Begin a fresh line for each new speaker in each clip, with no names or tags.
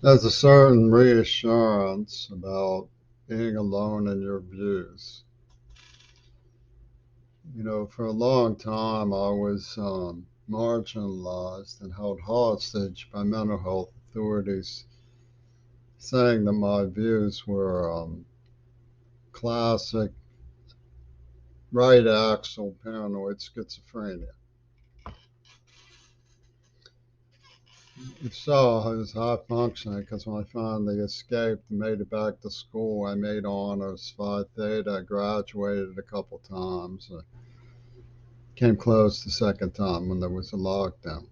There's a certain reassurance about being alone in your views. For a long time, I was marginalized and held hostage by mental health authorities, saying that my views were classic right axle paranoid schizophrenia. If so, I was high functioning because when I finally escaped and made it back to school, I made honors, Phi Theta, I graduated a couple times. I came close the second time when there was a lockdown.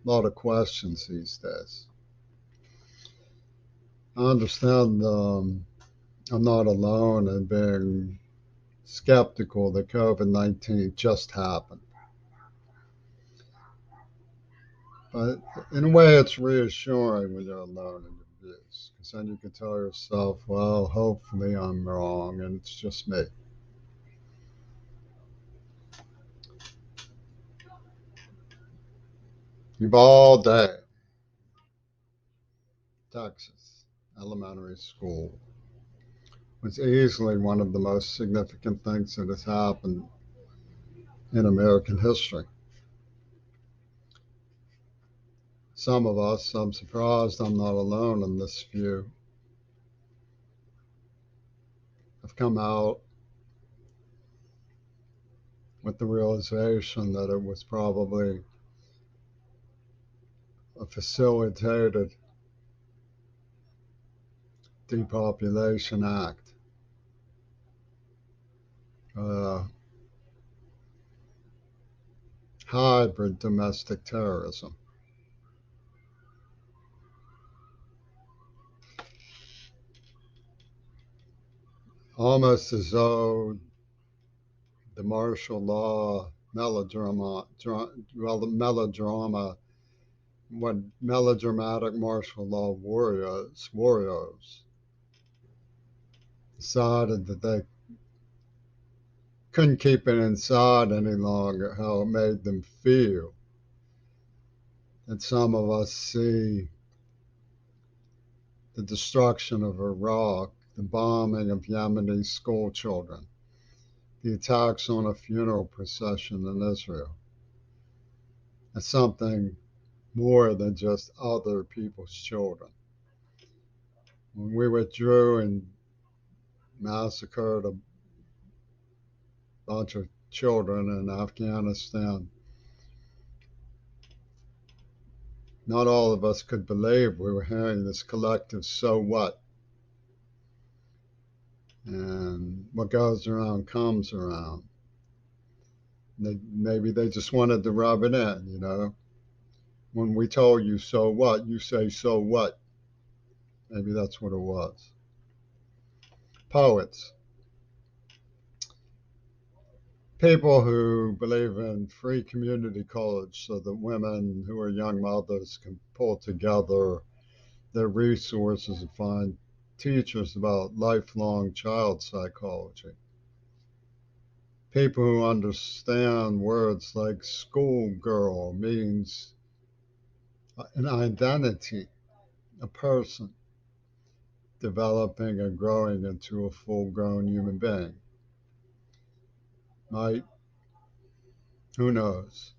A lot of questions these days. I understand I'm not alone in being skeptical that COVID 19 just happened. But in a way, it's reassuring when you're alone in your views, because then you can tell yourself, well, hopefully I'm wrong and it's just me. Uvalde, Texas, elementary school, was easily one of the most significant things that has happened in American history. Some of us, I'm surprised I'm not alone in this view, have come out with the realization that it was probably a facilitated depopulation act, uh, hybrid domestic terrorism, almost as though the martial law melodrama, what melodramatic martial law warriors decided that they couldn't keep it inside any longer, how it made them feel. And some of us see the destruction of Iraq, the bombing of Yemeni school children, the attacks on a funeral procession in Israel as something more than just other people's children. When we withdrew and massacred a bunch of children in Afghanistan, not all of us could believe we were hearing this collective so what? And what goes around comes around. Maybe they just wanted to rub it in. When we told you so what, you say so what. Maybe that's what it was. Poets, people who believe in free community college so that women who are young mothers can pull together their resources and find teachers about lifelong child psychology. People who understand words like schoolgirl means an identity, a person developing and growing into a full grown human being. Might, who knows,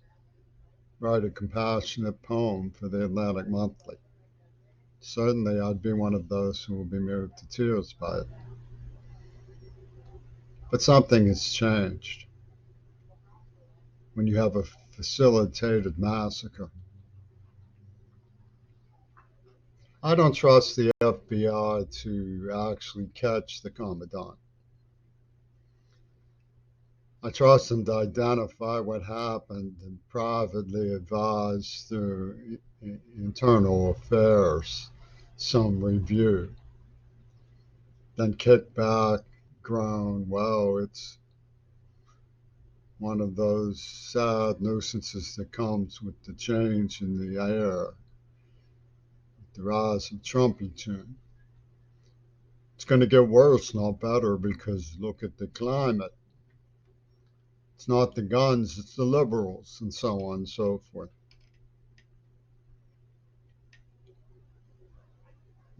write a compassionate poem for the Atlantic Monthly. Certainly, I'd be one of those who will be moved to tears by it. But something has changed when you have a facilitated massacre. I don't trust the FBI to actually catch the Commandant. I trust them to identify what happened and privately advise through internal affairs some review. Then kick back, groan, well, it's one of those sad nuisances that comes with the change in the air, the rise of Trumpington. It's going to get worse, not better, because look at the climate. It's not the guns, it's the liberals, and so on and so forth.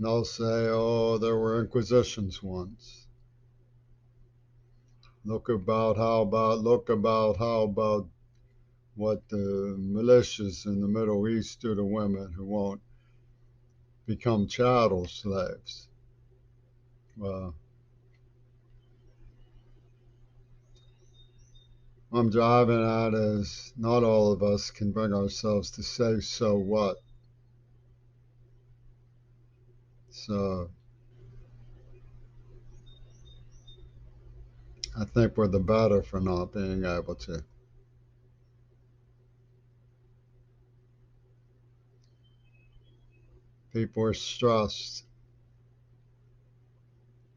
And they'll say, oh, there were inquisitions once. Look about how about what the militias in the Middle East do to women who won't become chattel slaves. Well, what I'm driving at is not all of us can bring ourselves to say, so what? So I think we're the better for not being able to. People are stressed.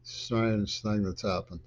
Strange thing that's happened.